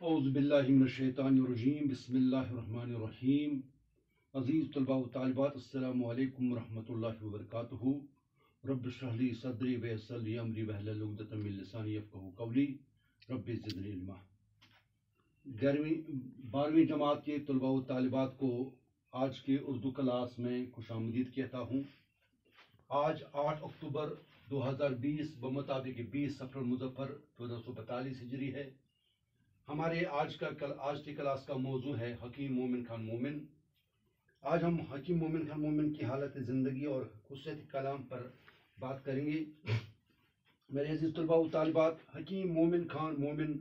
اعوذ باللہ من الشیطان الرجیم بسم اللہ الرحمن الرحیم عزیز طلباء و طالبات السلام علیکم ورحمۃ اللہ وبرکاتہ رب اشرح لی صدری ویسر لی امری واحلل عقدۃ من لسانی یفقہوا قولی رب زدنی علما۔ 12ویں جماعت کے طلباء و طالبات کو آج کے اردو کلاس میں خوش آمدید کہتا ہوں۔ آج 8 اکتوبر 2020 بمطابق 20 صفر المظفر 1442 ہجری ہے۔ ہمارے آج کی کلاس کا موضوع ہے حکیم مومن خان مومن۔ آج ہم حکیم مومن خان مومن کی حالت زندگی اور خصوصیت کلام پر بات کریں گے۔ میرے عزیز طلباء و طالبات، حکیم مومن خان مومن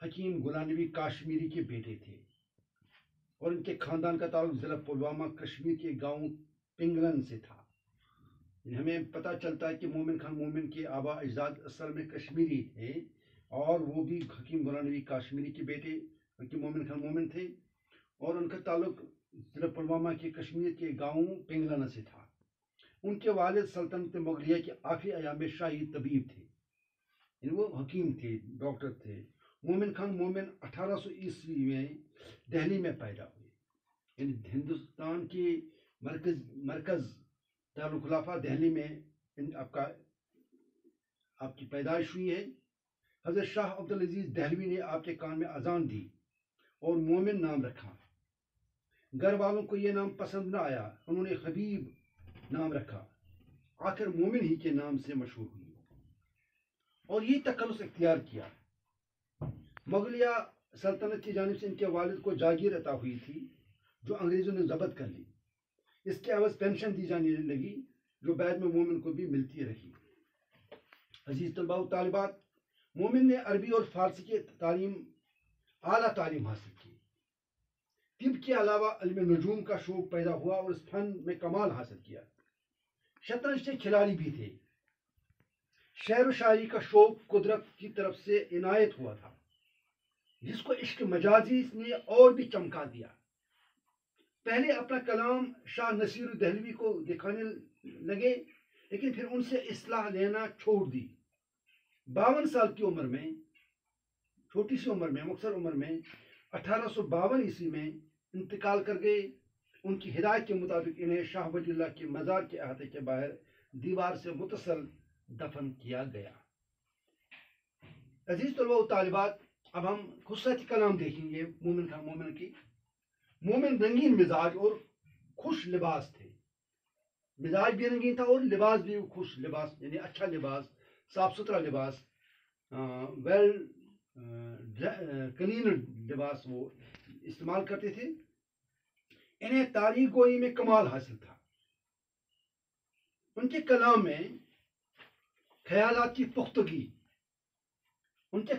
حکیم غلام نبی کاشمیری کے بیٹے تھے اور ان کے خاندان کا تعلق ضلع پلوامہ کشمیر کے گاؤں پنگلن سے تھا۔ ہمیں پتہ چلتا ہے کہ مومن خان مومن کے آبا اجداد اصل میں کشمیری تھے اور وہ بھی حکیم غلام نبی کاشمیری کے بیٹے حکیم مومن خان مومن تھے اور ان کا تعلق ضلع پلوامہ کے کشمیر کے گاؤں پنگلن سے تھا۔ ان کے والد سلطنت مغلیہ کے آخری ایام میں شاہی طبیب تھے، یعنی وہ حکیم تھے، ڈاکٹر تھے۔ مومن خان مومن 1800 عیسوی میں دہلی میں پیدا ہوئے، یعنی ہندوستان کے مرکز دارالخلافہ دہلی میں آپ کی پیدائش ہوئی ہے۔ حضرت شاہ عبدالعزیز دہلوی نے آپ کے کان میں اذان دی اور مومن نام رکھا۔ گھر والوں کو یہ نام پسند نہ آیا، انہوں نے حبیب نام رکھا، آخر مومن ہی کے نام سے مشہور ہوئی اور یہ تخلص اختیار کیا۔ مغلیہ سلطنت کی جانب سے ان کے والد کو جاگیر عطا ہوئی تھی جو انگریزوں نے ضبط کر لی۔ اس کے عوض پینشن دی جانے لگی جو بعد میں مومن کو بھی ملتی رہی۔ عزیز طلباء و طالبات، مومن نے عربی اور فارسی کی اعلیٰ تعلیم حاصل کی۔ طب کے علاوہ علم نجوم کا شوق پیدا ہوا اور اس فن میں کمال حاصل کیا۔ شطرنج کے کھلاڑی بھی تھے۔ شعر و شاعری کا شوق قدرت کی طرف سے عنایت ہوا تھا جس کو عشق مجازی نے اور بھی چمکا دیا۔ پہلے اپنا کلام شاہ نصیر دہلوی کو دکھانے لگے لیکن پھر ان سے اصلاح لینا چھوڑ دی۔ 52 سال کی عمر میں، چھوٹی سی عمر میں، مختصر عمر میں 1852 عیسوی میں انتقال کر گئے۔ ان کی ہدایت کے مطابق انہیں شاہ ولی اللہ کے مزار کے احاطے کے باہر دیوار سے متصل دفن کیا گیا۔ عزیز طلباء و طالبات، اب ہم خصوصیت کلام دیکھیں گے مومن خان مومن کی۔ مومن رنگین مزاج اور خوش لباس تھے۔ مزاج بھی رنگین تھا اور لباس بھی خوش لباس، یعنی اچھا لباس، صاف ستھرا لباس، ویل کلین لباس وہ استعمال کرتے تھے۔ انہیں تاریخ گوئی میں کمال حاصل تھا۔ ان کے کلام میں خیالات کی پختگی، ان کے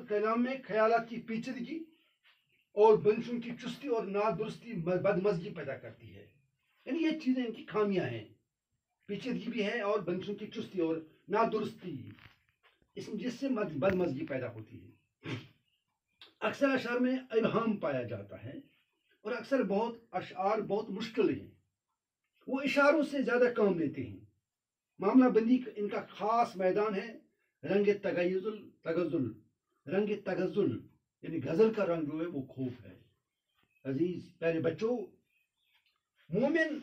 کلام میں خیالات کی پیچیدگی اور بنسوں کی چستی اور نادرستی بدمزگی پیدا کرتی ہے، یعنی یہ چیزیں ان کی خامیاں ہیں، پیچیدگی بھی ہے اور بنسوں کی چستی اور نادرستی، جس سے بدمزگی پیدا ہوتی ہے۔ اکثر اشعار میں ابہام پایا جاتا ہے اور اکثر اشعار بہت مشکل ہیں، وہ اشاروں سے زیادہ کام لیتے ہیں۔ معاملہ بندی ان کا خاص میدان ہے۔ رنگ تغزل یعنی غزل کا رنگ جو ہے وہ خوب ہے۔ عزیز پیارے بچوں، مومن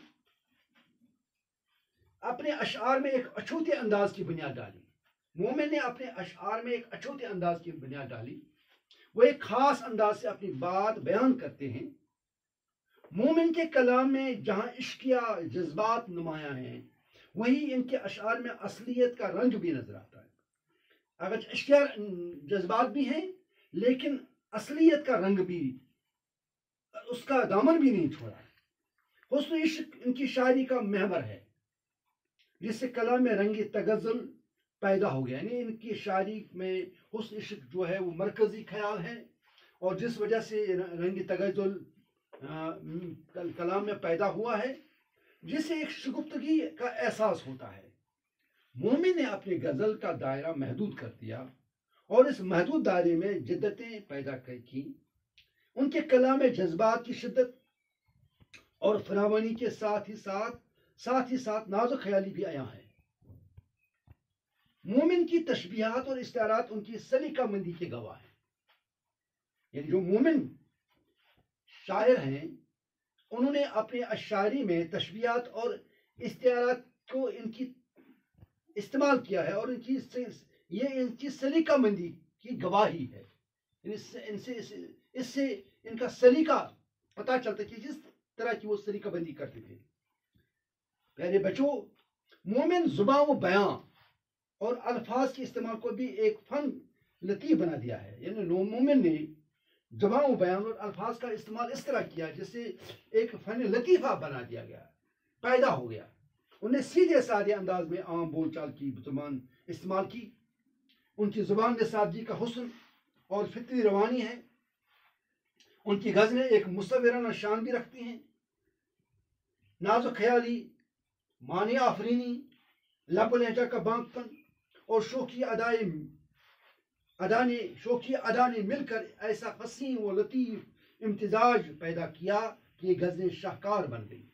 اپنے اشعار میں ایک اچھوتے انداز کی بنیاد ڈالی۔ مومن نے اپنے اشعار میں ایک اچھوتے انداز کی بنیاد ڈالی۔ وہ ایک خاص انداز سے اپنی بات بیان کرتے ہیں۔ مومن کے کلام میں جہاں عشقیہ جذبات نمایاں ہیں وہیں ان کے اشعار میں اصلیت کا رنگ بھی نظر آتا ہے۔ اگر عشقیہ جذبات بھی ہیں لیکن اصلیت کا رنگ بھی، اس کا دامن بھی نہیں چھوڑا ہے۔ حسن عشق ان کی شاعری کا محور ہے جس سے کلام میں رنگ تغزل پیدا ہو گیا، یعنی ان کی شاعری میں حسن عشق جو ہے وہ مرکزی خیال ہے اور جس وجہ سے رنگ تغزل کلام میں پیدا ہوا ہے جس سے ایک شگفتگی کا احساس ہوتا ہے۔ مومن نے اپنے غزل کا دائرہ محدود کر دیا اور اس محدود دائرے میں جدتیں پیدا کی۔ ان کے کلام میں جذبات کی شدت اور فراوانی کے ساتھ ہی ساتھ نازک خیالی بھی عیاں ہے۔ مومن کی تشبیہات اور استعارات ان کی سلیقہ مندی کے گواہ ہیں، یعنی جو مومن شاعر ہیں انہوں نے اپنے اشعاری میں تشبیہات اور استعارات کو ان کی استعمال کیا ہے، اور یہ ان کی سلیقہ مندی کی گواہی ہے. اس سے ان کا سلیقہ پتہ چلتا ہے کہ جس طرح کی وہ سلیقہ بندی کرتے تھے. پیارے بچوں، مومن زبان و بیان اور الفاظ کے استعمال کو بھی ایک فن لطیف بنا دیا ہے. یعنی مومن نے زبان و بیان اور الفاظ کا استعمال اس طرح کیا جس سے ایک فن لطیفہ بنا دیا گیا، پیدا ہو گیا. انہوں نے سیدھے سادے انداز میں عام بول چال کی زبان استعمال کی. ان کی زبان میں سادگی کا حسن اور فطری روانی ہے. ان کی غزلیں ایک مصورانہ شان بھی رکھتی ہیں. ناز و خیالی، معنی آفرینی، لب و لہجہ کا بانک پن اور شوخی ادا نے مل کر ایسا حسین و لطیف امتزاج پیدا کیا کہ یہ غزلیں شاہکار بن گئی.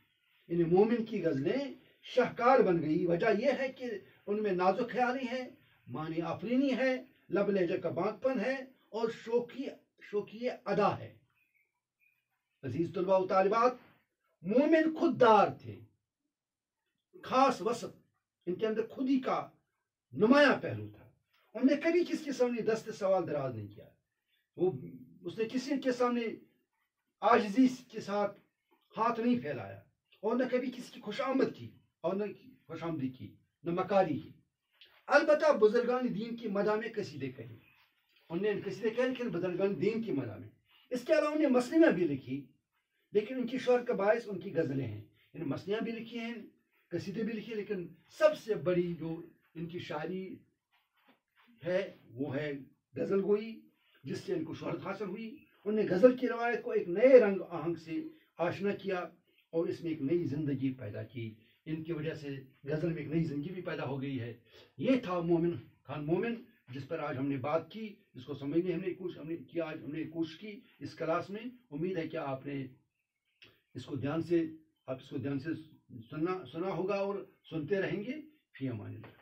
یعنی مومن کی غزلیں شاہکار بن گئی. وجہ یہ ہے کہ ان میں ناز و خیالی ہے، معنی آفرینی ہے، لب لہجہ کا بانک پن ہے اور شوخی ادا ہے. عزیز طلباء و طالبات، مومن خوددار تھے. خاص وصف ان کے اندر خودی کا نمایاں پہلو تھا. انہوں نے کبھی کسی کے سامنے دست سوال دراز نہیں کیا. اس نے کسی کے سامنے عاجزی کے ساتھ ہاتھ نہیں پھیلایا، اور نہ کبھی کسی کی خوش آمد کی اور نہ خوش آمدی کی، نہ مکاری کی. البتہ بزرگان دین کی مدح میں قصیدے کہے. انہوں نے قصیدے کہے لیکن بزرگان دین کی مدح میں. اس کے علاوہ انہوں نے مثنیاں بھی لکھی، لیکن ان کی شہرت کا باعث ان کی غزلیں ہیں. انہوں نے مثنیاں بھی لکھی ہیں، قصیدے بھی لکھے، لیکن سب سے بڑی جو ان کی شاعری ہے وہ ہے غزل گوئی، جس سے ان کو شہرت حاصل ہوئی. انہوں نے غزل کی روایت کو ایک نئے رنگ آہنگ سے آشنا کیا اور اس میں ایک نئی زندگی پیدا کی. ان کی وجہ سے غزل میں ایک نئی زندگی بھی پیدا ہو گئی ہے. یہ تھا خان مومن، جس پر آج ہم نے بات کی، جس کو سمجھنے ہم نے کوشش کی اس کلاس میں. امید ہے کہ آپ نے اس کو دھیان سے سنا ہوگا اور سنتے رہیں گے. فی امان اللہ.